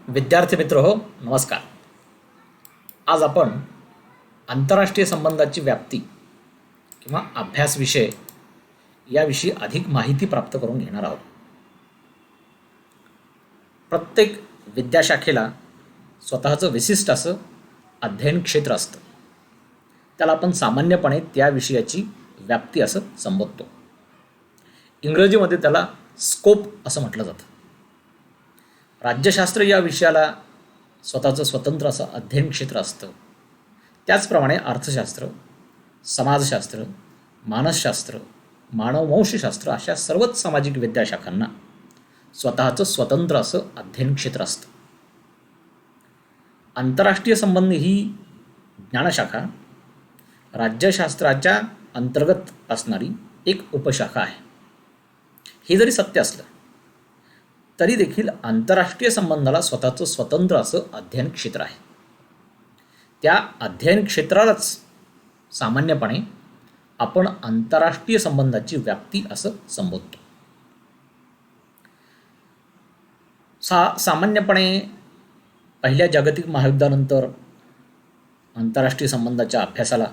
विद्यार्थी मित्र हो, नमस्कार. आज आपण आंतरराष्ट्रीय संबंधाची व्याप्ती किंवा अभ्यास विषय याविषयी अधिक माहिती प्राप्त करून घेणार आहोत. प्रत्येक विद्याशाखेला स्वतःचं विशिष्ट असं अध्ययन क्षेत्र असतं. त्याला आपण सामान्यपणे त्या विषयाची व्याप्ती असं संबोधतो. इंग्रजीमध्ये त्याला स्कोप असं म्हटलं जातं. राज्यशास्त्र या विषयाला स्वतःचं स्वतंत्र असं अध्ययन क्षेत्र असतं. त्याचप्रमाणे अर्थशास्त्र, समाजशास्त्र, मानसशास्त्र, मानववंशशास्त्र अशा सर्वच सामाजिक विद्याशाखांना स्वतःचं स्वतंत्र असं अध्ययन क्षेत्र असतं. आंतरराष्ट्रीय संबंध ही ज्ञानशाखा राज्यशास्त्राच्या अंतर्गत असणारी एक उपशाखा आहे. हे जरी सत्य असलं तरी देखील आंतरराष्ट्रीय संबंधाला स्वतःचं स्वतंत्र असं अध्ययन क्षेत्र आहे. त्या अध्ययन क्षेत्रालाच सामान्यपणे आपण आंतरराष्ट्रीय संबंधाची व्याप्ती असं संबोधतो. सामान्यपणे पहिल्या जागतिक महायुद्धानंतर आंतरराष्ट्रीय संबंधाच्या अभ्यासाला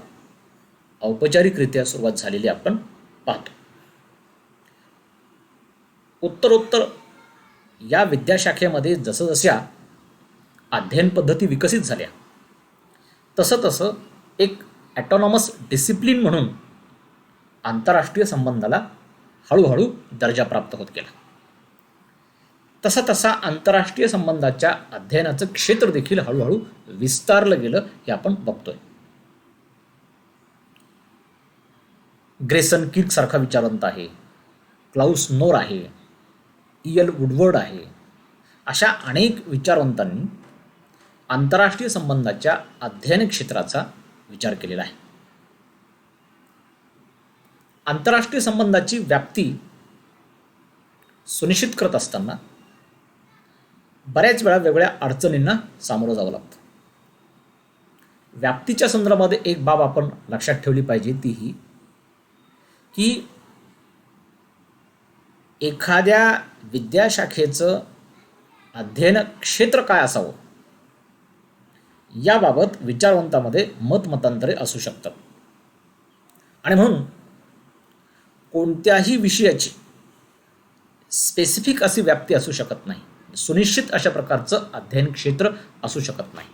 औपचारिकरित्या सुरुवात झालेली आपण पाहतो. उत्तरोत्तर या विद्याशाखेमध्ये जसजशा अध्ययन पद्धती विकसित झाल्या तसं एक ॲटॉनॉमस डिसिप्लिन म्हणून आंतरराष्ट्रीय संबंधाला हळूहळू दर्जा प्राप्त होत गेला. तसा आंतरराष्ट्रीय संबंधाच्या अध्ययनाचं क्षेत्र देखील हळूहळू विस्तारलं गेलं हे आपण बघतोय. ग्रेसन किर्क सारखा विचारवंत आहे, क्लाउस नोर आहे, E.L. वुडवर्ड आहे. अशा अनेक विचारवंतांनी आंतरराष्ट्रीय संबंधाच्या अध्ययन क्षेत्राचा विचार केलेला आहे. आंतरराष्ट्रीय संबंधाची व्याप्ती सुनिश्चित करत असताना बऱ्याच वेळा वेगळ्या अडचणींना सामोरं जावं लागतं. व्याप्तीच्या संदर्भामध्ये एक बाब आपण लक्षात ठेवली पाहिजे, ती ही की एखाद्या विद्याशाखेचं अध्ययन क्षेत्र काय असावं याबाबत विचारवंतामध्ये मतमतांतरे असू शकतात. आणि म्हणून कोणत्याही विषयाची स्पेसिफिक अशी व्याप्ती असू शकत नाही, सुनिश्चित अशा प्रकारचं अध्ययन क्षेत्र असू शकत नाही.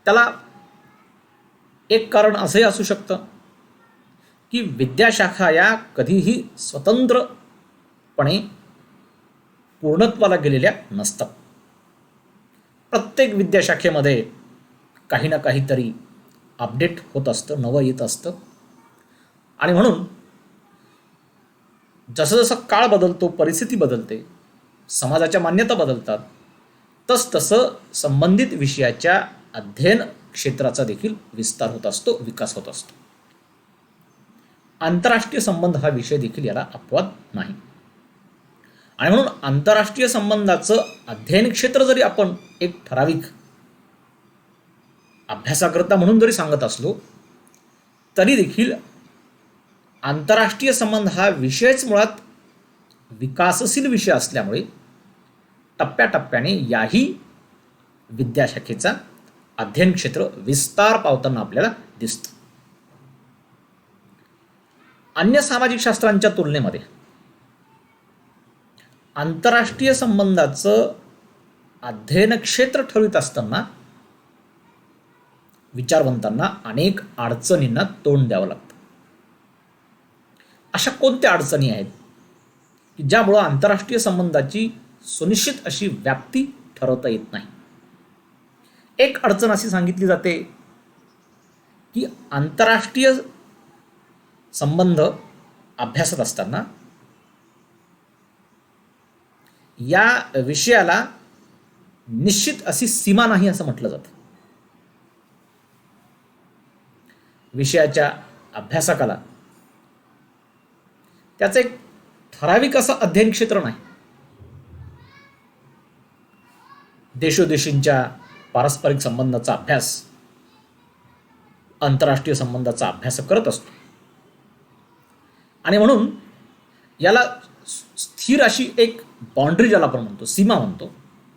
त्याला एक कारण असंही असू शकतं की विद्याशाखा या कधीही स्वतंत्रपणे पूर्णत्वाला गेलेल्या नसतात. प्रत्येक विद्याशाखेमध्ये काही ना काहीतरी अपडेट होत असतं, नवं येत असतं. आणि म्हणून जसं काळ बदलतो, परिस्थिती बदलते, समाजाच्या मान्यता बदलतात, तसं संबंधित विषयाच्या अध्ययन क्षेत्राचा देखील विस्तार होत असतो, विकास होत असतो. आंतरराष्ट्रीय संबंध हा विषय देखील याला अपवाद नाही. आणि म्हणून आंतरराष्ट्रीय संबंधाचं अध्ययन क्षेत्र जरी आपण एक ठराविक अभ्यासाकरता म्हणून जरी सांगत असलो तरी देखील आंतरराष्ट्रीय संबंध हा विषयच मुळात विकासशील विषय असल्यामुळे टप्प्याटप्प्याने याही विद्याशाखेचा अध्ययन क्षेत्र विस्तार पावताना आपल्याला दिसतं. अन्य सामाजिक शास्त्रांच्या तुलनेमध्ये आंतरराष्ट्रीय संबंधाचं अध्ययन क्षेत्र ठरवित असताना विचारवंतांना अनेक अडचणींना तोंड द्यावं लागतं. अशा कोणत्या अडचणी आहेत की ज्यामुळं आंतरराष्ट्रीय संबंधाची सुनिश्चित अशी व्याप्ती ठरवता येत नाही? एक अडचण अशी सांगितली जाते की आंतरराष्ट्रीय संबंध अभ्यासत असताना या विषयाला निश्चित अशी सीमा नाही असं म्हटलं जातं. विषयाच्या अभ्यासकाला त्याचं एक ठराविक असं अध्ययन क्षेत्र नाही. देशोदेशींच्या पारस्परिक संबंधाचा अभ्यास आंतरराष्ट्रीय संबंधाचा अभ्यास करत असतो. आणि म्हणून याला स्थिर अशी एक बाउंड्री ज्याला आपण म्हणतो, सीमा म्हणतो,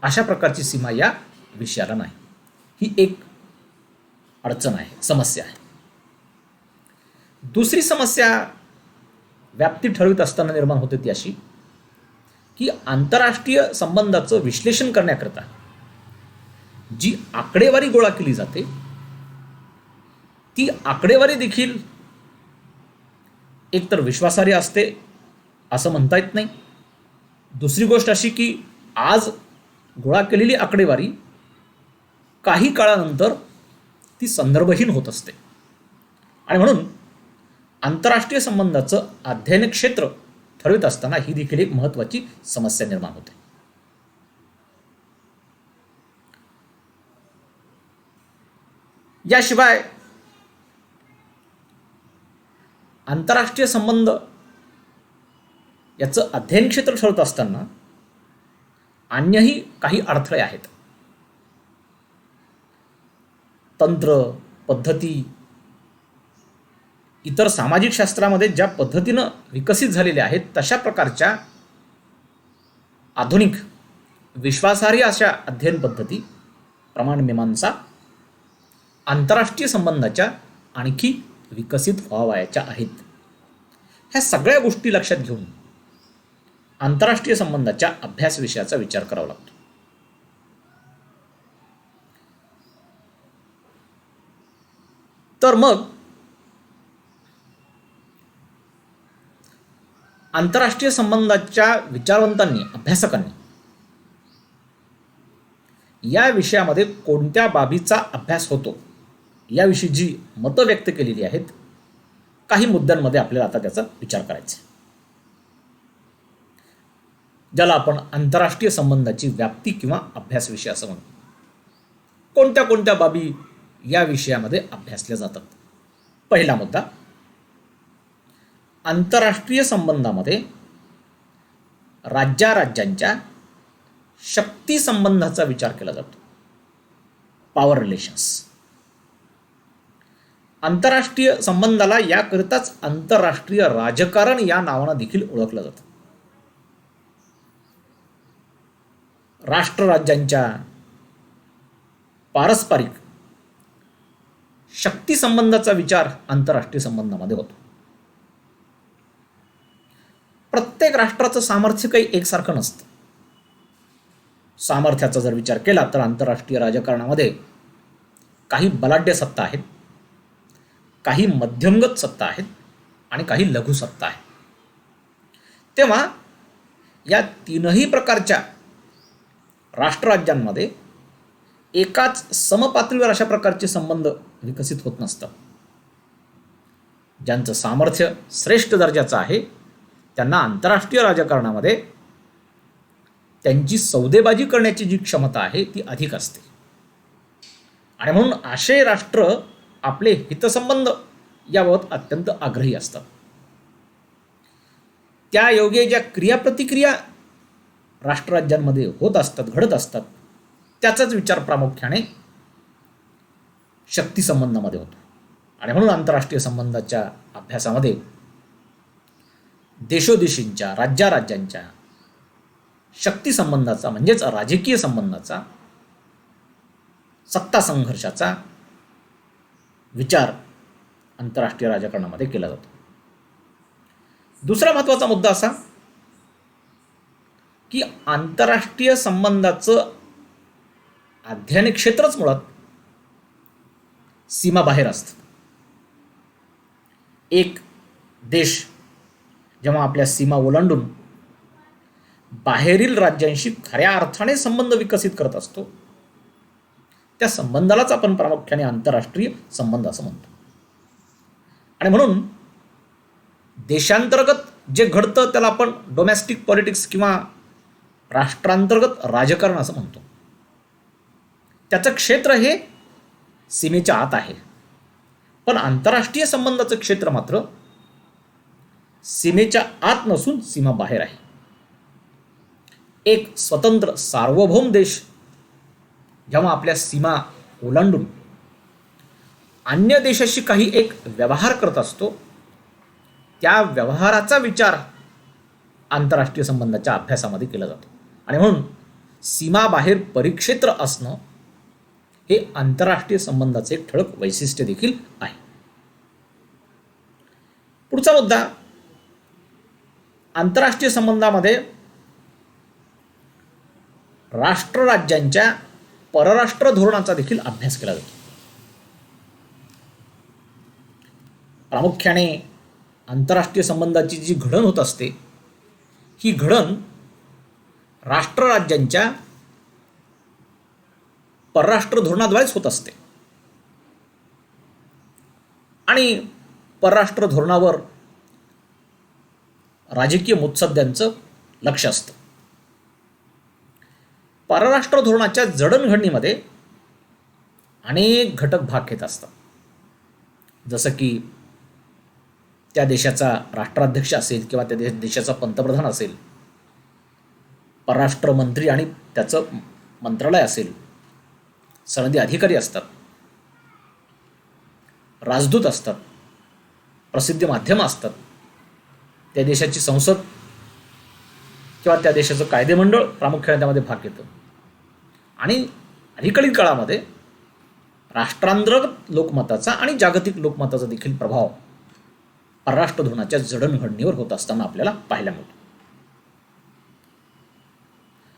अशा प्रकारची सीमा या विषयाला नाही. ही एक अडचण आहे, समस्या आहे. दुसरी समस्या व्याप्ती ठरवित असताना निर्माण होते ती अशी की आंतरराष्ट्रीय संबंधाचं विश्लेषण करण्याकरता जी आकडेवारी गोळा केली जाते ती आकडेवारी देखील एकतर विश्वासार्ह असते असं म्हणता येत नाही. दुसरी गोष्ट अशी की आज गोळा केलेली आकडेवारी काही काळानंतर ती संदर्भहीन होत असते आणि म्हणून आंतरराष्ट्रीय संबंधाचं अध्ययन क्षेत्र ठरवित असताना ही देखील एक महत्त्वाची समस्या निर्माण होते. याशिवाय आंतरराष्ट्रीय संबंध याचं अध्ययन क्षेत्र ठरवत असताना अन्यही काही अडथळे आहेत. तंत्र, पद्धती, इतर सामाजिक शास्त्रामध्ये ज्या पद्धतीनं विकसित झालेल्या आहेत तशा प्रकारच्या आधुनिक विश्वासार्ह अशा अध्ययन पद्धती, प्रमाणमीमांसा आंतरराष्ट्रीय संबंधाच्या आणखी विकसित व्हावयाच्या आहेत. ह्या सगळ्या गोष्टी लक्षात घेऊन आंतरराष्ट्रीय संबंधाच्या अभ्यास विषयाचा विचार करावा लागतो. तर मग आंतरराष्ट्रीय संबंधाच्या विचारवंतांनी, अभ्यासकांनी या विषयामध्ये कोणत्या बाबीचा अभ्यास होतो याविषयी जी मतं व्यक्त केलेली आहेत, काही मुद्द्यांमध्ये आपल्याला आता त्याचा विचार करायचा आहे, ज्याला आपण आंतरराष्ट्रीय संबंधाची व्याप्ती किंवा अभ्यास विषय असं म्हणतो. कोणत्या कोणत्या बाबी या विषयामध्ये अभ्यासल्या जातात? पहिला मुद्दा, आंतरराष्ट्रीय संबंधामध्ये राज्यांच्या शक्ती संबंधाचा विचार केला जातो. Power relations. आंतरराष्ट्रीय संबंधाला याकरिताच आंतरराष्ट्रीय राजकारण या नावानं देखील ओळखलं जातं. राष्ट्रराज्यांच्या पारस्परिक शक्ती संबंधाचा विचार आंतरराष्ट्रीय संबंधामध्ये होतो. प्रत्येक राष्ट्राचं सामर्थ्य काही एकसारखं नसतं. सामर्थ्याचा जर विचार केला तर आंतरराष्ट्रीय राजकारणामध्ये काही बलाढ्य सत्ता आहेत, काही मध्यमगत सत्ता आहेत आणि काही लघु सत्ता आहेत. तेव्हा या तीनही प्रकारच्या राष्ट्रराज्यांमध्ये एकाच समपातळीवर अशा प्रकारचे संबंध विकसित होत नसतात. ज्यांचं सामर्थ्य श्रेष्ठ दर्जाचं आहे त्यांना आंतरराष्ट्रीय राजकारणामध्ये त्यांची सौदेबाजी करण्याची जी क्षमता आहे ती अधिक असते आणि म्हणून असे राष्ट्र आपले हितसंबंध याबाबत अत्यंत आग्रही असतात. त्या योगे ज्या क्रियाप्रतिक्रिया राष्ट्रराज्यांमध्ये होत असतात, घडत असतात, त्याचाच विचार प्रामुख्याने शक्ती संबंधामध्ये होतो आणि म्हणून आंतरराष्ट्रीय संबंधाच्या अभ्यासामध्ये देशोदेशींच्या, राज्यांच्या शक्ती संबंधाचा म्हणजेच राजकीय संबंधाचा, सत्ता संघर्षाचा विचार आंतरराष्ट्रीय राजकारणामध्ये केला जातो. दुसरा महत्त्वाचा मुद्दा असा की आंतरराष्ट्रीय संबंधाचं अध्ययन क्षेत्रच मुळात सीमाबाहेर असतं. एक देश जेव्हा आपल्या सीमा ओलांडून बाहेरील राज्यांशी खऱ्या अर्थाने संबंध विकसित करत असतो त्या संबंधालाच आपण प्रामुख्याने आंतरराष्ट्रीय संबंध असं म्हणतो. आणि म्हणून देशांतर्गत जे घडतं त्याला आपण डोमेस्टिक पॉलिटिक्स किंवा राष्ट्रांतर्गत राजकारण असं म्हणतो. त्याचं क्षेत्र हे सीमेच्या आत आहे, पण आंतरराष्ट्रीय संबंधाचं क्षेत्र मात्र सीमेच्या आत नसून सीमा बाहेर आहे. एक स्वतंत्र सार्वभौम देश जेव्हा आपल्या सीमा ओलांडून अन्य देशाशी काही एक व्यवहार करत असतो त्या व्यवहाराचा विचार आंतरराष्ट्रीय संबंधाच्या अभ्यासामध्ये केला जातो आणि म्हणून सीमाबाहेर परिक्षेत्र असणं हे आंतरराष्ट्रीय संबंधाचे एक ठळक वैशिष्ट्य देखील आहे. पुढचा मुद्दा, आंतरराष्ट्रीय संबंधामध्ये राष्ट्रराज्यांच्या परराष्ट्र धोरणाचा देखील अभ्यास केला जातो. प्रामुख्याने आंतरराष्ट्रीय संबंधाची जी घडण होत असते, ही घडण राष्ट्रराज्यांच्या परराष्ट्र धोरणाद्वारेच होत असते आणि परराष्ट्र धोरणावर राजकीय मुत्सद्द्यांचं लक्ष असतं. परराष्ट्र धोरणाच्या जडणघडणीमध्ये अनेक घटक भाग घेत असतात, जसं की त्या देशाचा राष्ट्राध्यक्ष असेल किंवा त्या देशाचा पंतप्रधान असेल, परराष्ट्र मंत्री आणि त्याचं मंत्रालय असेल, सनदी अधिकारी असतात, राजदूत असतात, प्रसिद्धी माध्यमं असतात, त्या देशाची संसद किंवा त्या देशाचं कायदेमंडळ प्रामुख्याने त्यामध्ये भाग घेतं आणि अलीकडील काळामध्ये राष्ट्रांतर्गत लोकमताचा आणि जागतिक लोकमताचा देखील प्रभाव परराष्ट्र धोरणाच्या जडणघडणीवर होत असताना आपल्याला पाहायला मिळतो.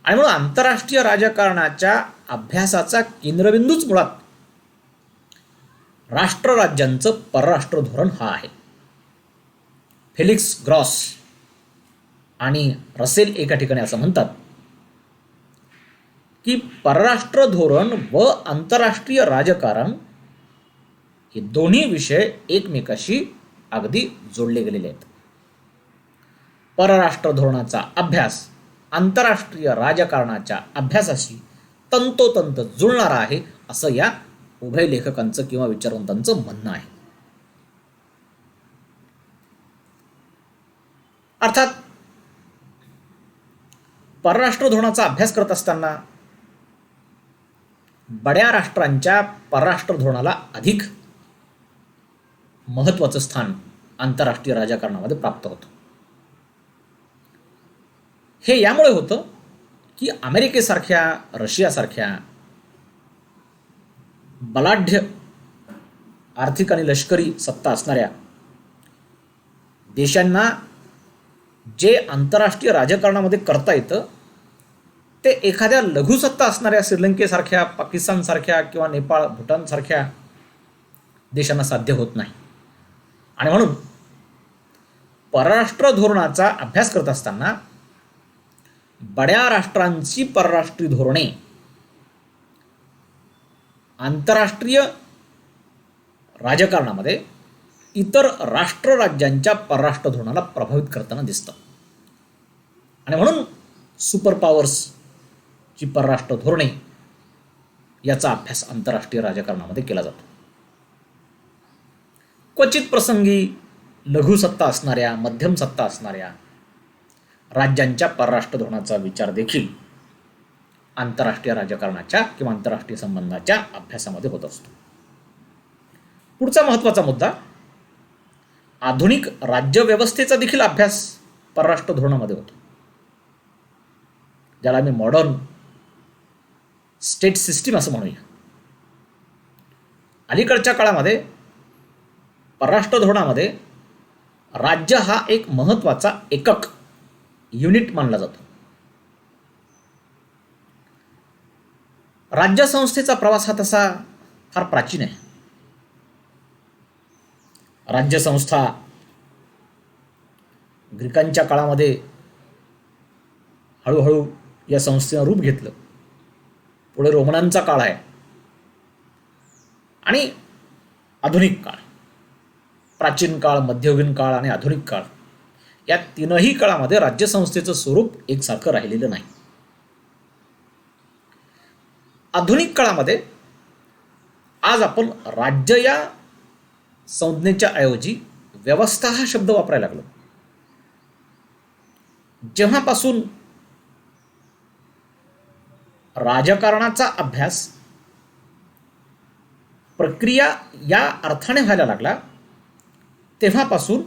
आणि म्हणून आंतरराष्ट्रीय राजकारणाच्या अभ्यासाचा केंद्रबिंदूच मुळात राष्ट्रराज्यांचं परराष्ट्र धोरण हा आहे. फेलिक्स ग्रॉस आणि रसेल एका ठिकाणी असं म्हणतात की परराष्ट्र धोरण व आंतरराष्ट्रीय राजकारण हे दोन्ही विषय एकमेकाशी अगदी जोडले गेलेले आहेत. परराष्ट्र धोरणाचा अभ्यास आंतरराष्ट्रीय राजकारणाच्या अभ्यासाशी तंतोतंत जुळणारा आहे, असं या उभय लेखकांचं किंवा विचारवंतांचं म्हणणं आहे. अर्थात परराष्ट्र धोरणाचा अभ्यास करत असताना बड्या राष्ट्रांच्या परराष्ट्र धोरणाला अधिक महत्त्वाचं स्थान आंतरराष्ट्रीय राजकारणामध्ये प्राप्त होतं. हे यामुळे होतं की अमेरिकेसारख्या, रशियासारख्या बलाढ्य आर्थिक आणि लष्करी सत्ता असणाऱ्या देशांना जे आंतरराष्ट्रीय राजकारणामध्ये करता येतं ते एखाद्या लघुसत्ता असणाऱ्या श्रीलंकेसारख्या, पाकिस्तानसारख्या किंवा नेपाळ, भूटानसारख्या देशांना साध्य होत नाही. आणि म्हणून परराष्ट्र धोरणाचा अभ्यास करत असताना बड्या राष्ट्रांची परराष्ट्रीय धोरणे आंतरराष्ट्रीय राजकारणामध्ये इतर राष्ट्रराज्यांच्या परराष्ट्र धोरणाला प्रभावित करताना दिसतं. आणि म्हणून सुपर पॉवर्सची परराष्ट्र धोरणे याचा अभ्यास आंतरराष्ट्रीय राजकारणामध्ये केला जातो. क्वचित प्रसंगी लघुसत्ता असणाऱ्या, मध्यम सत्ता असणाऱ्या राज्यांच्या परराष्ट्र धोरणाचा विचार देखील आंतरराष्ट्रीय राजकारणाच्या किंवा आंतरराष्ट्रीय संबंधाच्या अभ्यासामध्ये होत असतो. पुढचा महत्त्वाचा मुद्दा, आधुनिक राज्यव्यवस्थेचा देखील अभ्यास परराष्ट्र धोरणामध्ये होतो, ज्याला आम्ही मॉडर्न स्टेट सिस्टीम असं म्हणूया. अलीकडच्या काळामध्ये परराष्ट्र धोरणामध्ये राज्य हा एक महत्त्वाचा एकक, युनिट मानला जातो. राज्यसंस्थेचा प्रवास हा तसा फार प्राचीन आहे. राज्यसंस्था ग्रीकांच्या काळामध्ये हळूहळू या संस्थेनं रूप घेतलं. पुढे रोमनांचा काळ आहे आणि आधुनिक काळ, प्राचीन काळ, मध्ययुगीन काळ आणि आधुनिक काळ, या तीनही काळामध्ये राज्यसंस्थेचं स्वरूप एकसारखं राहिलेलं नाही. आधुनिक काळामध्ये आज आपण राज्य या संज्ञेच्या ऐवजी व्यवस्था हा शब्द वापरायला लागलो. जेव्हापासून राजकारणाचा अभ्यास प्रक्रिया या अर्थाने व्हायला लागला, तेव्हापासून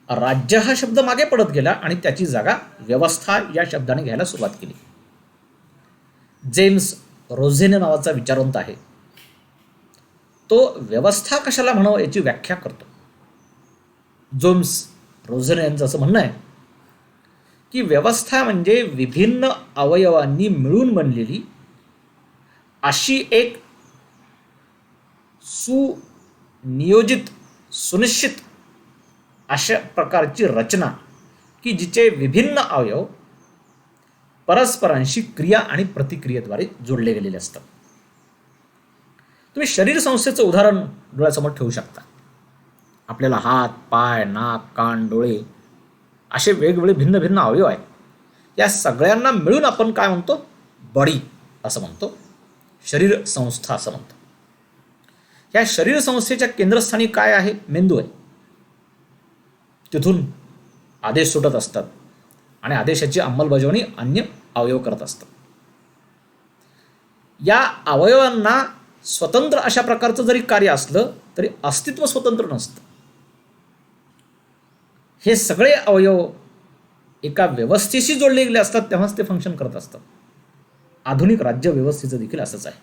राज्य हा शब्द मागे पडत गेला आणि त्याची जागा व्यवस्था या शब्दाने घ्यायला सुरुवात केली. जेम्स रोझेने नावाचा विचारवंत आहे, तो व्यवस्था कशाला म्हणावं याची व्याख्या करतो. जेम्स रोझेने यांचं असं म्हणणं आहे की व्यवस्था म्हणजे विभिन्न अवयवांनी मिळून बनलेली अशी एक सुनियोजित, सुनिश्चित अशा प्रकारची रचना की जिचे विभिन्न अवयव परस्परांशी क्रिया आणि प्रतिक्रियेद्वारे जोडले गेलेले असतात. तुम्ही शरीर संस्थेचं उदाहरण डोळ्यासमोर ठेवू शकता. आपल्याला हात, पाय, नाक, कान, डोळे असे वेगवेगळे भिन्न भिन्न अवयव आहेत. या सगळ्यांना मिळून आपण काय म्हणतो? बॉडी असं म्हणतो, शरीर संस्था असं म्हणतो. या शरीर संस्थेच्या केंद्रस्थानी काय आहे? मेंदू आहे. तिथून आदेश सुटत असतात आणि आदेशाची अंमलबजावणी अन्य अवयव करत असतात. या अवयवांना स्वतंत्र अशा प्रकारचं जरी कार्य असलं तरी अस्तित्व स्वतंत्र नसतं. हे सगळे अवयव एका व्यवस्थेशी जोडले गेले असतात, तेव्हाच ते फंक्शन करत असतात. आधुनिक राज्य व्यवस्थेचं देखील असंच आहे.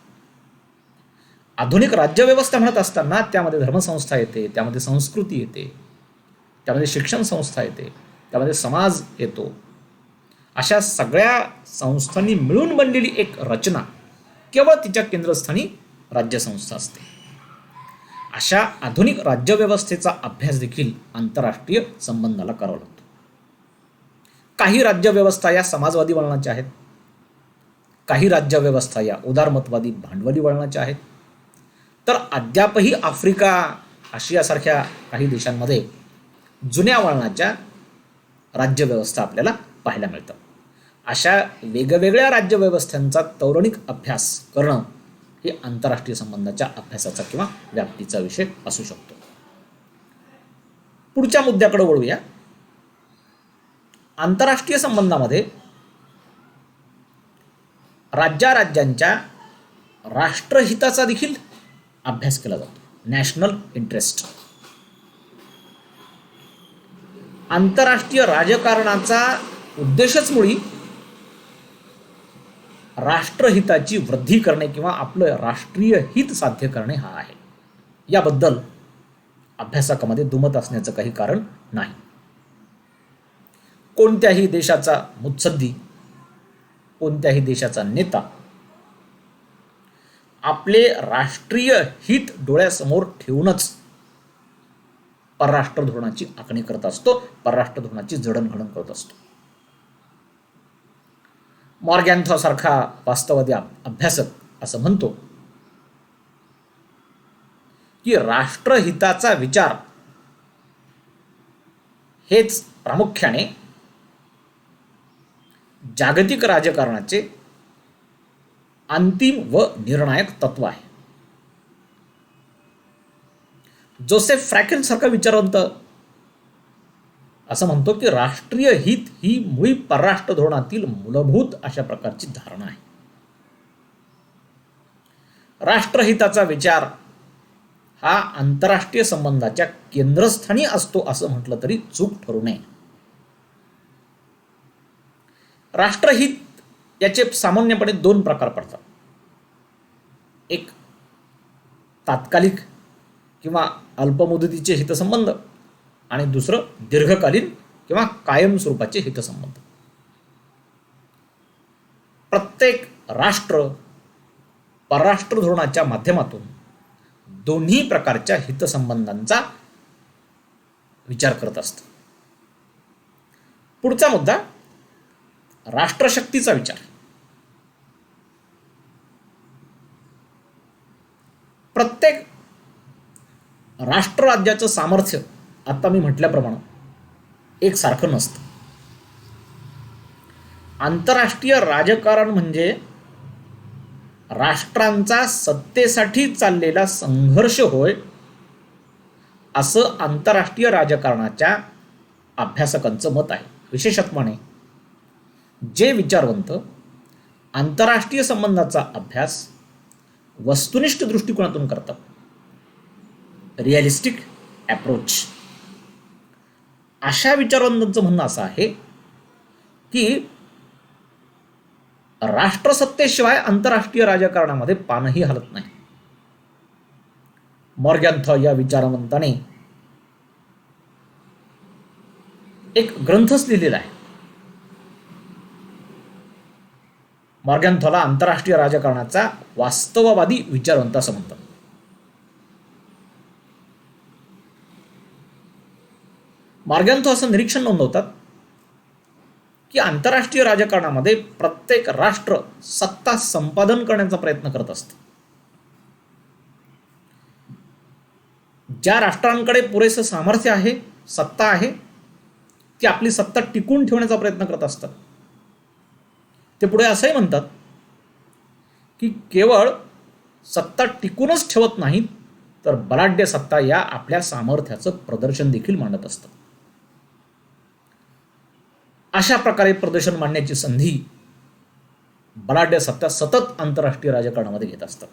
आधुनिक राज्यव्यवस्था म्हणत असताना त्यामध्ये धर्मसंस्था येते, त्यामध्ये संस्कृती येते, त्यामध्ये शिक्षण संस्था येते, त्यामध्ये समाज येतो. अशा सगळ्या संस्थांनी मिळून बनलेली एक रचना, केवळ तिच्या केंद्रस्थानी राज्यसंस्था असते. अशा आधुनिक राज्यव्यवस्थेचा अभ्यास देखील आंतरराष्ट्रीय संबंधाला करावा लागतो. काही राज्यव्यवस्था या समाजवादी वळणाच्या आहेत, काही राज्यव्यवस्था या उदारमतवादी भांडवली वळणाच्या आहेत, तर अद्यापही आफ्रिका, आशियासारख्या काही देशांमध्ये जुन्या वळणाच्या राज्यव्यवस्था आपल्याला पाहायला मिळतात. अशा वेगवेगळ्या राज्यव्यवस्थांचा तौलनिक अभ्यास करणं हे आंतरराष्ट्रीय संबंधाच्या अभ्यासाचा किंवा व्याप्तीचा विषय असू शकतो. पुढच्या मुद्द्याकडे वळूया. आंतरराष्ट्रीय संबंधामध्ये राज्यांच्या राष्ट्रहिताचा देखील अभ्यास केला जातो, नॅशनल इंटरेस्ट. आंतरराष्ट्रीय राजकारणाचा उद्देशच मुळी राष्ट्रहिताची वृद्धी करणे किंवा आपलं राष्ट्रीय हित साध्य करणे हा आहे. याबद्दल अभ्यासकामध्ये दुमत असण्याचं काही कारण नाही. कोणत्याही देशाचा मुत्सद्दी, कोणत्याही देशाचा नेता आपले राष्ट्रीय हित डोळ्यासमोर ठेवूनच परराष्ट्र धोरणाची आखणी करत असतो, परराष्ट्र धोरणाची जडणघडण करत असतो. मॉर्गॅन्थॉ सारखा वास्तववादी अभ्यासक असं म्हणतो की राष्ट्रहिताचा विचार हेच प्रामुख्याने जागतिक राजकारणाचे अंतिम व निर्णायक तत्व आहे. जोसेफ फ्रॅकेल सारखा विचारवंत असं म्हणतो की राष्ट्रीय हित ही मुळी परराष्ट्र धोरणातील मूलभूत अशा प्रकारची धारणा आहे. राष्ट्रहिताचा विचार हा आंतरराष्ट्रीय संबंधाच्या केंद्रस्थानी असतो असं म्हटलं तरी चूक ठरू नये. राष्ट्रहित याचे सामान्यपणे दोन प्रकार पडतात. एक तात्कालिक किंवा अल्पमुदतीचे हितसंबंध आणि दुसरं दीर्घकालीन किंवा कायम स्वरूपाचे हितसंबंध. प्रत्येक राष्ट्र परराष्ट्र धोरणाच्या माध्यमातून दोन्ही प्रकारच्या हितसंबंधांचा विचार करत असतं. पुढचा मुद्दा राष्ट्रशक्तीचा विचार. प्रत्येक राष्ट्रराज्याचं सामर्थ्य आता मी म्हटल्याप्रमाणे एकसारखं नसतं. आंतरराष्ट्रीय राजकारण म्हणजे राष्ट्रांचा सत्तेसाठी चाललेला संघर्ष होय, असं आंतरराष्ट्रीय राजकारणाच्या अभ्यासकांचं मत आहे. विशेषत्वाने जे विचारवंत आंतरराष्ट्रीय संबंधाचा अभ्यास वस्तुनिष्ठ दृष्टिकोनातून करतात, रिअलिस्टिक अप्रोच, अशा विचारवंतांचं म्हणणं असं आहे की राष्ट्रसत्तेशिवाय आंतरराष्ट्रीय राजकारणामध्ये पानही हलत नाही. मॉर्गॅन्थॉ या विचारवंताने एक ग्रंथच लिहिलेला आहे. मॉर्गॅन्थॉला आंतरराष्ट्रीय राजकारणाचा वास्तववादी विचारवंत असं म्हणतात. मॉर्गॅन्थॉ असं निरीक्षण नोंदवतात की आंतरराष्ट्रीय राजकारणामध्ये प्रत्येक राष्ट्र सत्ता संपादन करण्याचा प्रयत्न करत असतं. ज्या राष्ट्रांकडे पुरेसं सामर्थ्य आहे, सत्ता आहे, ती आपली सत्ता टिकून ठेवण्याचा प्रयत्न करत असतात. ते पुढे असंही म्हणतात की केवळ सत्ता टिकूनच ठेवत नाहीत, तर बलाढ्य सत्ता या आपल्या सामर्थ्याचं प्रदर्शन देखील मांडत असतात. अशा प्रकारे प्रदर्शन मांडण्याची संधी बलाढ्य सत्ता सतत आंतरराष्ट्रीय राजकारणामध्ये घेत असतात.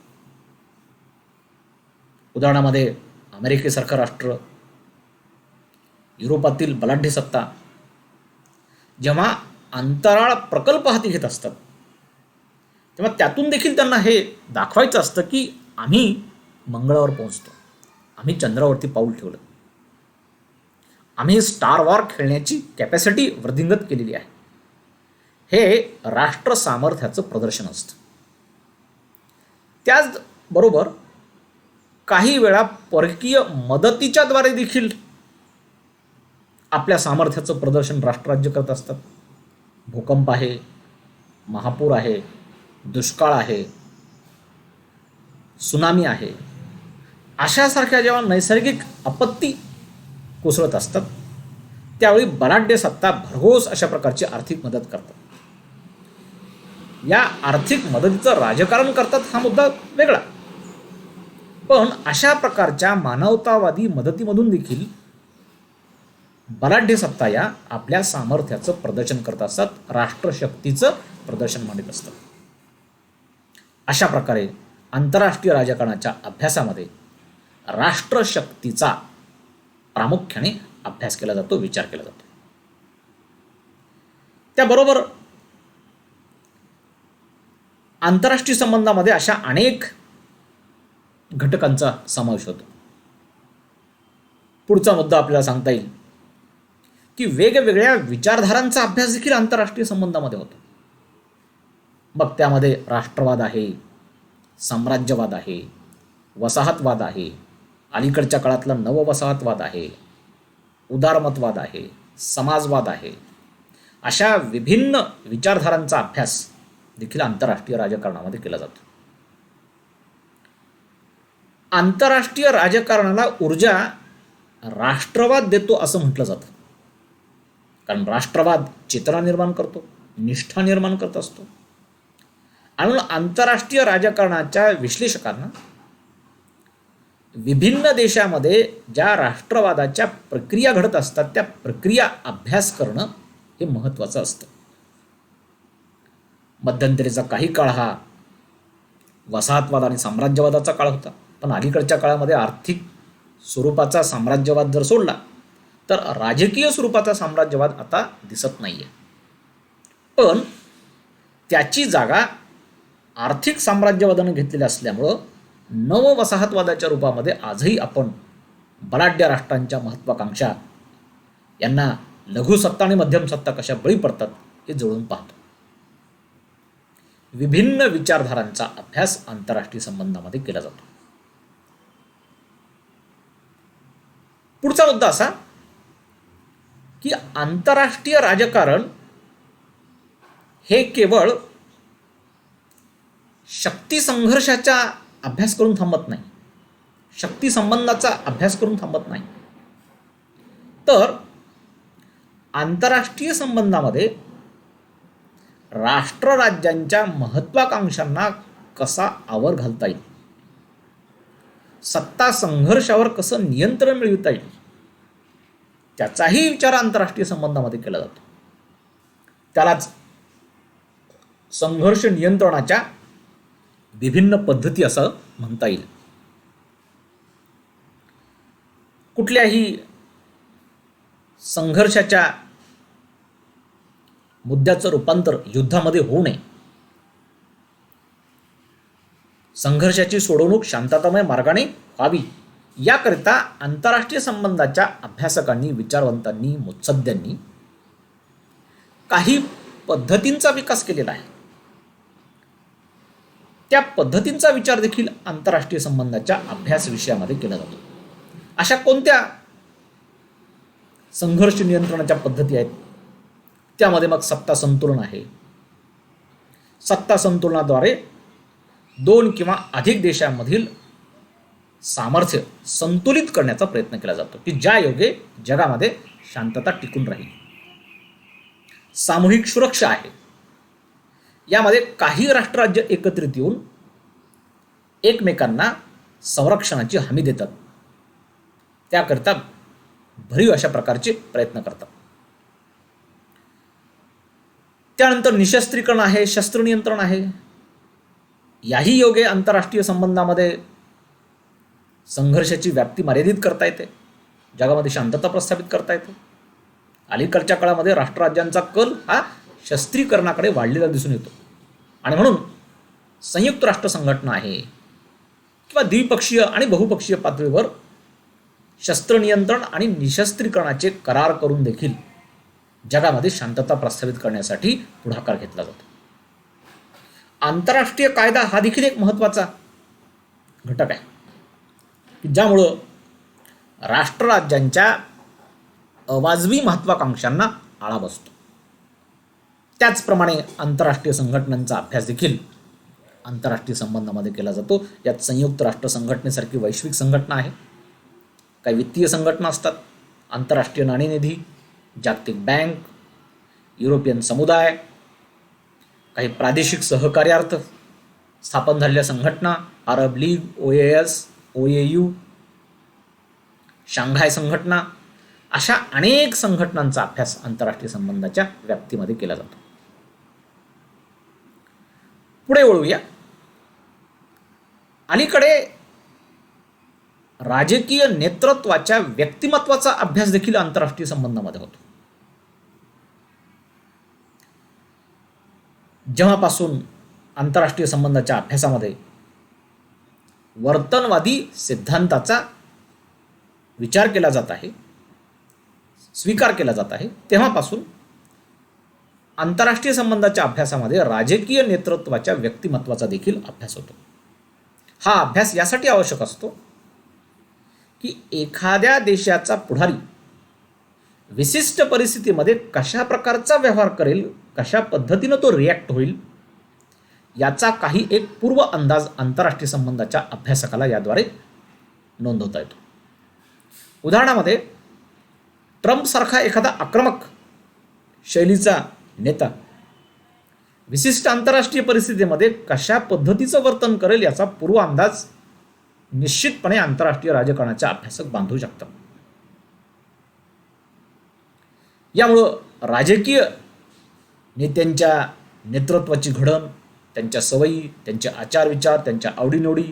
उदाहरणामध्ये अमेरिकेसारखं राष्ट्र, युरोपातील बलाढ्य सत्ता जेव्हा अंतराळ प्रकल्प हाती घेत असतात, तेव्हा त्यातून देखील त्यांना हे दाखवायचं असतं की आम्ही मंगळावर पोहोचतो, आम्ही चंद्रावरती पाऊल ठेवलं, आम्ही स्टार वॉर खेळण्याची कॅपॅसिटी वृद्धिंगत केलेली आहे. हे राष्ट्र सामर्थ्याचं प्रदर्शन असतं. त्याचबरोबर काही वेळा परकीय मदतीच्या द्वारे देखील आपल्या सामर्थ्याचं प्रदर्शन राष्ट्रराज्य करत असतात. भूकंप आहे, महापूर आहे, दुष्काळ आहे, सुनामी आहे, अशासारख्या जेव्हा नैसर्गिक आपत्ती कोसळत असतात, त्यावेळी बलाढ्य सत्ता भरघोस अशा प्रकारची आर्थिक मदत करतात. या आर्थिक मदतीचं राजकारण करतात हा मुद्दा वेगळा, पण अशा प्रकारच्या मानवतावादी मदतीमधून देखील बलाढ्य सत्ता या आपल्या सामर्थ्याचं प्रदर्शन करत असतात, राष्ट्रशक्तीचं प्रदर्शन मांडत असतात. अशा प्रकारे आंतरराष्ट्रीय राजकारणाच्या अभ्यासामध्ये राष्ट्रशक्तीचा प्रामुख्याने अभ्यास केला जातो, विचार केला जातो. त्याबरोबर आंतरराष्ट्रीय संबंधामध्ये अशा अनेक घटकांचा समावेश होतो. पुढचा मुद्दा आपल्याला सांगता येईल की वेगवेगळ्या विचारधारांचा अभ्यास देखील आंतरराष्ट्रीय संबंधामध्ये होतो. मग त्यामध्ये राष्ट्रवाद आहे, साम्राज्यवाद आहे, वसाहतवाद आहे, अलीकडच्या काळातला नववसाहतवाद आहे, उदारमतवाद आहे, समाजवाद आहे. अशा विभिन्न विचारधारांचा अभ्यास देखील आंतरराष्ट्रीय राजकारणामध्ये केला जातो. आंतरराष्ट्रीय राजकारणाला ऊर्जा राष्ट्रवाद देतो असं म्हटलं जातं, कारण राष्ट्रवाद चेतना निर्माण करतो, निष्ठा निर्माण करत असतो. आणि आंतरराष्ट्रीय राजकारणाच्या विश्लेषकांना विभिन्न देशामध्ये ज्या राष्ट्रवादाच्या प्रक्रिया घडत असतात, त्या प्रक्रिया अभ्यास करणं हे महत्त्वाचं असतं. मध्यंतरीचा काही काळ हा वसाहतवाद आणि साम्राज्यवादाचा काळ होता, पण अलीकडच्या काळामध्ये आर्थिक स्वरूपाचा साम्राज्यवाद जर सोडला तर राजकीय स्वरूपाचा साम्राज्यवाद आता दिसत नाहीये. पण त्याची जागा आर्थिक साम्राज्यवादाने घेतलेली असल्यामुळं नववसाहतवादाच्या रूपामध्ये आजही आपण बलाढ्य राष्ट्रांच्या महत्त्वाकांक्षा यांना लघु सत्ता आणि मध्यम सत्ता कशा बळी पडतात हे जुळून पाहतो. विभिन्न विचारधारांचा अभ्यास आंतरराष्ट्रीय संबंधामध्ये केला जातो. पुढचा मुद्दा असा की आंतरराष्ट्रीय राजकारण हे केवळ शक्ती संघर्षाचा अभ्यास करून थांबत नाही, शक्ती संबंधाचा अभ्यास करून थांबत नाही, तर आंतरराष्ट्रीय संबंधामध्ये राष्ट्रराज्यांच्या महत्त्वाकांक्षांना कसा आवर घालता येईल, सत्ता संघर्षावर कसं नियंत्रण मिळवता येईल, त्याचाही विचार आंतरराष्ट्रीय संबंधामध्ये केला जातो. त्यालाच संघर्ष नियंत्रणाच्या विभिन्न पद्धती असं म्हणता येईल. कुठल्याही संघर्षाच्या मुद्द्याचं रूपांतर युद्धामध्ये होऊ नये संघर्षाची सोडवणूक शांततामय मार्गाने व्हावी याकरिता आंतरराष्ट्रीय संबंधाच्या अभ्यासकांनी, विचारवंतांनी, मुत्सद्द्यांनी काही पद्धतींचा विकास केलेला आहे. त्या पद्धतींचा विचार देखील आंतरराष्ट्रीय संबंधाच्या अभ्यास विषयामध्ये केला जातो. अशा कोणत्या संघर्ष नियंत्रणाच्या पद्धती आहेत? त्यामध्ये मग सत्ता संतुलन आहे. सत्ता संतुलनाद्वारे दोन किंवा अधिक देशांमधील सामर्थ्य संतुलित करण्याचा प्रयत्न केला जातो की ज्या योगे जगामध्ये शांतता टिकून राहील. सामूहिक सुरक्षा आहे. यामध्ये काही राष्ट्रराज्य एकत्रित येऊन एकमेकांना संरक्षणाची हमी देतात, त्याकरता भरीव अशा प्रकारचे प्रयत्न करतात. त्यानंतर निशस्त्रीकरण आहे, शस्त्र नियंत्रण आहे. याही योगे आंतरराष्ट्रीय संबंधामध्ये संघर्षाची व्याप्ती मर्यादित करता येते, जगामध्ये शांतता प्रस्थापित करता येते. अलीकडच्या काळामध्ये राष्ट्रराज्यांचा कल हा शस्त्रीकरणाकडे वाढलेला दिसून येतो आणि म्हणून संयुक्त राष्ट्र संघटना आहे किंवा द्विपक्षीय आणि बहुपक्षीय पातळीवर शस्त्र नियंत्रण आणि निशस्त्रीकरणाचे करार करून देखील जगामध्ये शांतता प्रस्थापित करण्यासाठी पुढाकार घेतला जातो. आंतरराष्ट्रीय कायदा हा देखील एक महत्त्वाचा घटक आहे की ज्यामुळं राष्ट्रराज्यांच्या अवाजवी महत्त्वाकांक्षांना आळा बसतो. त्याचप्रमाणे आंतरराष्ट्रीय संघटनांचा अभ्यास देखील आंतरराष्ट्रीय संबंधामध्ये केला जातो. यात संयुक्त राष्ट्र संघटनेसारखी वैश्विक संघटना आहे, काही वित्तीय संघटना असतात, आंतरराष्ट्रीय नाणेनिधी, जागतिक बँक, युरोपियन समुदाय, काही प्रादेशिक सहकार्यार्थ स्थापन झालेल्या संघटना, अरब लीग, OAS, OAU, शांघाय संघटना, अशा अनेक संघटनांचा अभ्यास आंतरराष्ट्रीय संबंधाच्या व्याप्तीमध्ये केला जातो. पुढे वळूया. अलीकडे राजकीय नेतृत्वाच्या व्यक्तिमत्वाचा अभ्यास देखील आंतरराष्ट्रीय संबंधामध्ये होतो. जेव्हापासून आंतरराष्ट्रीय संबंधाच्या अभ्यासामध्ये वर्तनवादी सिद्धांताचा विचार केला जात आहे, स्वीकार केला जात आहे, तेव्हापासून आंतरराष्ट्रीय संबंधाच्या अभ्यासामध्ये राजकीय नेतृत्वाच्या व्यक्तिमत्वाचा देखील अभ्यास होतो. हा अभ्यास यासाठी आवश्यक असतो की एखाद्या देशाचा पुढारी विशिष्ट परिस्थितीमध्ये कशा प्रकारचा व्यवहार करेल, कशा पद्धतीनं तो रिॲक्ट होईल, याचा काही एक पूर्व अंदाज आंतरराष्ट्रीय संबंधाच्या अभ्यासकाला याद्वारे नोंदवता येतो. उदाहरणामध्ये ट्रम्पसारखा एखादा आक्रमक शैलीचा नेता विशिष्ट आंतरराष्ट्रीय परिस्थितीमध्ये कशा पद्धतीचं वर्तन करेल याचा पूर्व अंदाज निश्चितपणे आंतरराष्ट्रीय राजकारणाचे अभ्यासक बांधू शकतात. यामुळं राजकीय नेत्यांच्या नेतृत्वाची घडण, त्यांच्या सवयी, त्यांचे आचारविचार, त्यांच्या आवडीनिवडी,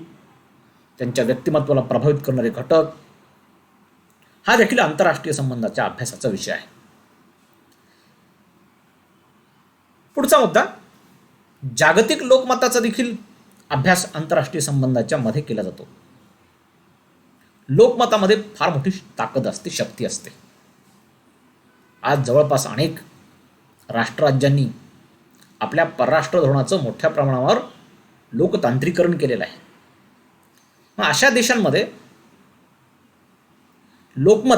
त्यांच्या व्यक्तिमत्वाला प्रभावित करणारे घटक हा देखील आंतरराष्ट्रीय संबंधाच्या अभ्यासाचा विषय आहे. पुढचा मुद्दा, जागतिक लोकमताचा देखील अभ्यास आंतरराष्ट्रीय संबंधाच्या मध्ये केला जातो. लोकमतामध्ये फार मोठी ताकद असते, शक्ती असते. आज जवळपास अनेक राष्ट्रराज्यांनी आपल्या परराष्ट्र धोरणाचं मोठ्या प्रमाणावर लोकतांत्रिकरण केलेलं आहे. मग अशा देशांमध्ये लोकमत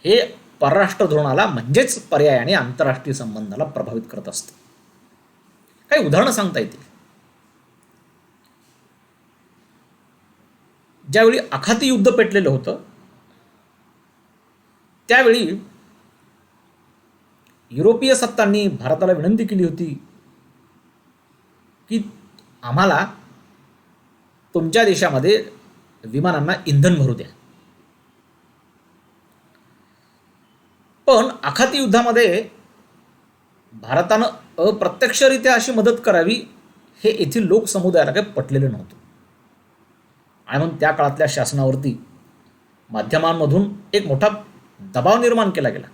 हे परराष्ट्र धोरणाला म्हणजेच पर्यायाने आंतरराष्ट्रीय संबंधाला प्रभावित करत असतं. काही उदाहरणं सांगता येतील. ज्यावेळी आखाती युद्ध पेटलेलं होतं त्यावेळी युरोपीय सत्तांनी भारताला विनंती केली होती की आम्हाला तुमच्या देशामध्ये विमानांना इंधन भरू द्या. पण आखाती युद्धामध्ये भारतानं अप्रत्यक्षरित्या अशी मदत करावी हे येथील लोकसमुदायाला काही पटलेलं नव्हतं. आणि म्हणून त्या काळातल्या शासनावरती माध्यमांमधून एक मोठा दबाव निर्माण केला गेला.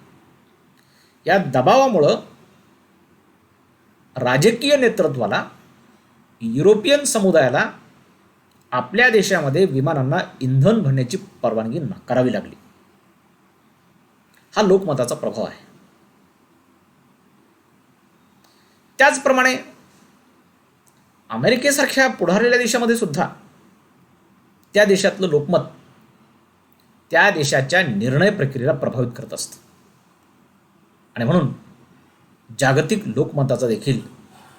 या दबावामुळं राजकीय नेतृत्वाला, युरोपियन समुदायाला आपल्या देशामध्ये विमानांना इंधन भरण्याची परवानगी नाकारावी लागली. हा लोकमताचा प्रभाव आहे. त्याचप्रमाणे अमेरिकेसारख्या पुढारलेल्या देशामध्ये सुद्धा त्या देशातलं लोकमत त्या देशाच्या निर्णय प्रक्रियेला प्रभावित करत असतं आणि म्हणून जागतिक लोकमताचा देखील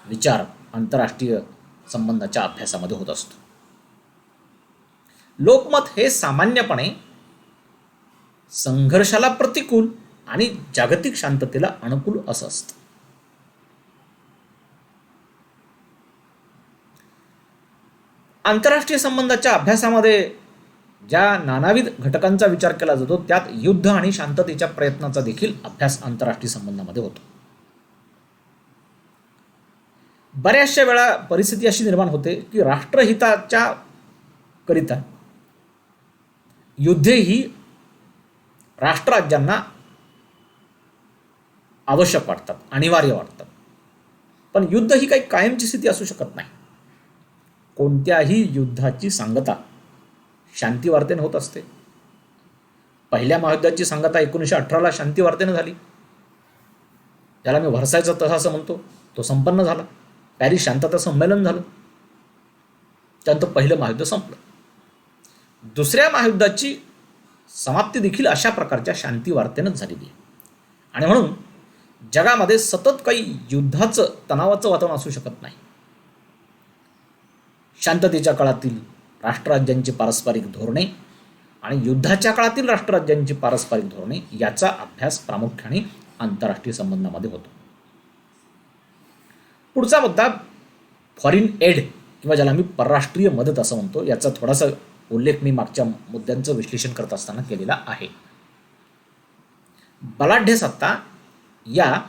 विचार आंतरराष्ट्रीय संबंधाच्या अभ्यासामध्ये होत असतो. लोकमत हे सामान्यपणे संघर्षाला प्रतिकूल आणि जागतिक शांततेला अनुकूल असं असतं. आंतरराष्ट्रीय संबंधाच्या अभ्यासामध्ये ज्या नानाविध घटकांचा विचार केला जातो त्यात युद्ध आणि शांततेच्या प्रयत्नाचा देखील अभ्यास आंतरराष्ट्रीय संबंधामध्ये होतो. बऱ्याचशा वेळा परिस्थिती अशी निर्माण होते की राष्ट्रहिताच्या करिता युद्धे ही राष्ट्रराज्यांना आवश्यक वाटतात, अनिवार्य वाटतात. पण युद्ध ही काही कायमची स्थिती असू शकत नाही. कोणत्याही युद्धाची सांगता शांती वार्तेने होत असते. पहिल्या महायुद्धाची सांगता 1918ला शांती वार्तेने झाली, ज्याला मी व्हर्सायचा तह असं म्हणतो. तो संपन्न झाला. पॅरिस शांतता संमेलन झालं. त्यानंतर पहिलं महायुद्ध संपलं. दुसऱ्या महायुद्धाची समाप्ती देखील अशा प्रकारच्या शांती वार्तेनंच झालेली आहे. आणि म्हणून जगामध्ये सतत काही युद्धाचं तणावाचं वातावरण असू शकत नाही. शांततेच्या काळातील राष्ट्रराज्यांची पारस्परिक धोरणे आणि युद्धाच्या काळातील राष्ट्रराज्यांची पारस्परिक धोरणे याचा अभ्यास प्रामुख्याने आंतरराष्ट्रीय संबंधामध्ये होतो. पुढचा मुद्दा फॉरिन एड किंवा ज्याला मी परराष्ट्रीय मदत असं म्हणतो, याचा थोडासा उल्लेख मी मागच्या मुद्द्यांचं विश्लेषण करत असताना केलेला आहे. बलाढ्य सत्ता या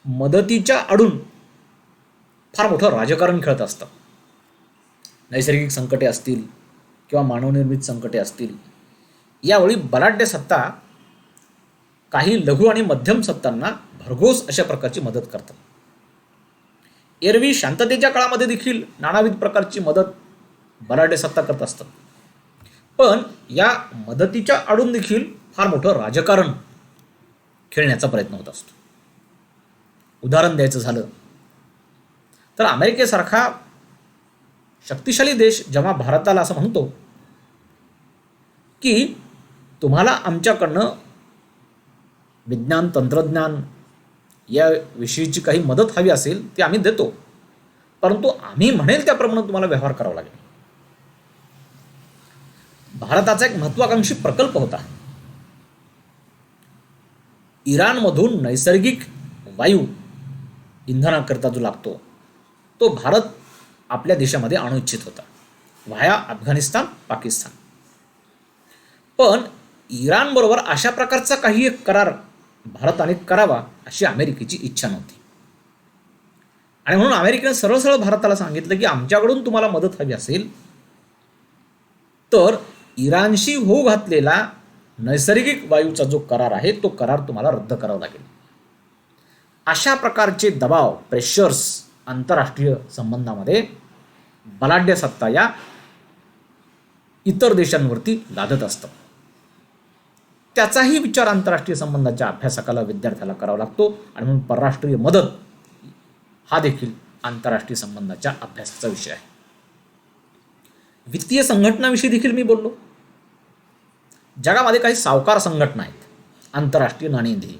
मदतीच्या आडून फार मोठं राजकारण खेळत असतात. नैसर्गिक संकटे असतील किंवा मानवनिर्मित संकटे असतील, यावेळी बलाढ्य सत्ता काही लघु आणि मध्यम सत्तांना भरघोस अशा प्रकारची मदत करतात. एरवी शांततेच्या काळामध्ये देखील नानाविध प्रकारची मदत बलाढ्य सत्ता करत असतात. पण या मदतीच्या आडून देखील फार मोठं राजकारण खेळण्याचा प्रयत्न होत असतो. उदाहरण द्यायचं झालं तर अमेरिकेसारखा शक्तिशाली देश जेव्हा भारताला असं म्हणतो की तुम्हाला आमच्याकडनं विज्ञान तंत्रज्ञान या विषयीची काही मदत हवी असेल ती आम्ही देतो, परंतु आम्ही म्हणेल त्याप्रमाणे तुम्हाला व्यवहार करावा लागेल. भारताचा एक महत्वाकांक्षी प्रकल्प होता. इराणमधून नैसर्गिक वायू इंधनाकरता जो लागतो तो भारत आपल्या देशामध्ये आणू इच्छित होता, व्हाया अफगाणिस्तान, पाकिस्तान. पण इराणबरोबर अशा प्रकारचा काही एक करार भारताने करावा अशी अमेरिकेची इच्छा नव्हती. आणि म्हणून अमेरिकेने सरळ सरळ भारताला सांगितलं की आमच्याकडून तुम्हाला मदत हवी असेल तर इराणशी होऊ घातलेला नैसर्गिक वायूचा जो करार आहे तो करार तुम्हाला रद्द करावा लागेल. अशा प्रकारचे दबाव, प्रेशर्स आंतरराष्ट्रीय संबंधामध्ये बलाढ्य सत्ता या इतर देशांवरती लादत असतात. त्याचाही विचार आंतरराष्ट्रीय संबंधाच्या अभ्यासकाला, विद्यार्थ्याला करावा लागतो. आणि म्हणून परराष्ट्रीय मदत हा देखील आंतरराष्ट्रीय संबंधाच्या अभ्यासाचा विषय आहे. वित्तीय संघटनाविषयी देखील मी बोललो. जगामध्ये काही सावकार संघटना आहेत. आंतरराष्ट्रीय नाणेनिधी,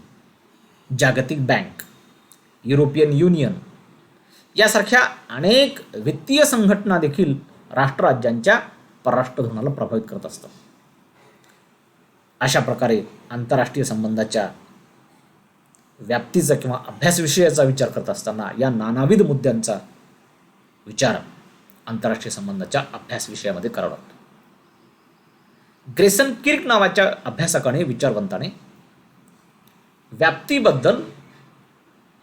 जागतिक बँक, युरोपियन युनियन यासारख्या अनेक वित्तीय संघटना देखील राष्ट्रराज्यांच्या परराष्ट्र धोरणाला प्रभावित करत असतात. अशा प्रकारे आंतरराष्ट्रीय संबंधाच्या व्याप्तीचा किंवा अभ्यास विषयाचा विचार करत असताना या नानाविध मुद्द्यांचा विचार आंतरराष्ट्रीय संबंधाच्या अभ्यास विषयामध्ये करावा लागतो. ग्रेसन किर्क नावाच्या अभ्यासकाने, विचारवंताने व्याप्तीबद्दल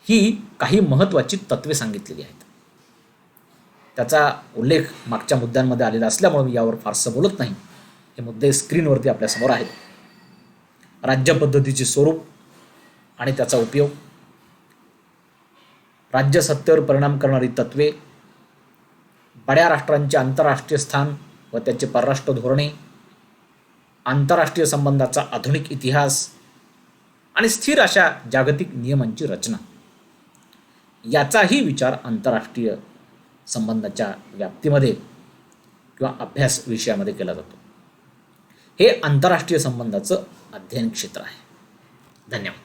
ही काही महत्त्वाची तत्वे सांगितलेली आहेत. त्याचा उल्लेख मागच्या मुद्द्यांमध्ये आलेला असल्यामुळे मी यावर फारसं बोलत नाही. हे मुद्दे स्क्रीनवरती आपल्यासमोर आहेत. राज्यपद्धतीचे स्वरूप आणि त्याचा उपयोग, राज्यसत्तेवर परिणाम करणारी तत्वे, बड्या राष्ट्रांचे आंतरराष्ट्रीय स्थान व त्याचे परराष्ट्र धोरणे, आंतरराष्ट्रीय संबंधाचा आधुनिक इतिहास आणि स्थिर अशा जागतिक नियमांची रचना याचाही विचार आंतरराष्ट्रीय संबंधाच्या व्याप्तीमध्ये किंवा अभ्यास विषयामध्ये केला जातो. हे आंतरराष्ट्रीय संबंधाचं अध्ययन क्षेत्र आहे. धन्यवाद.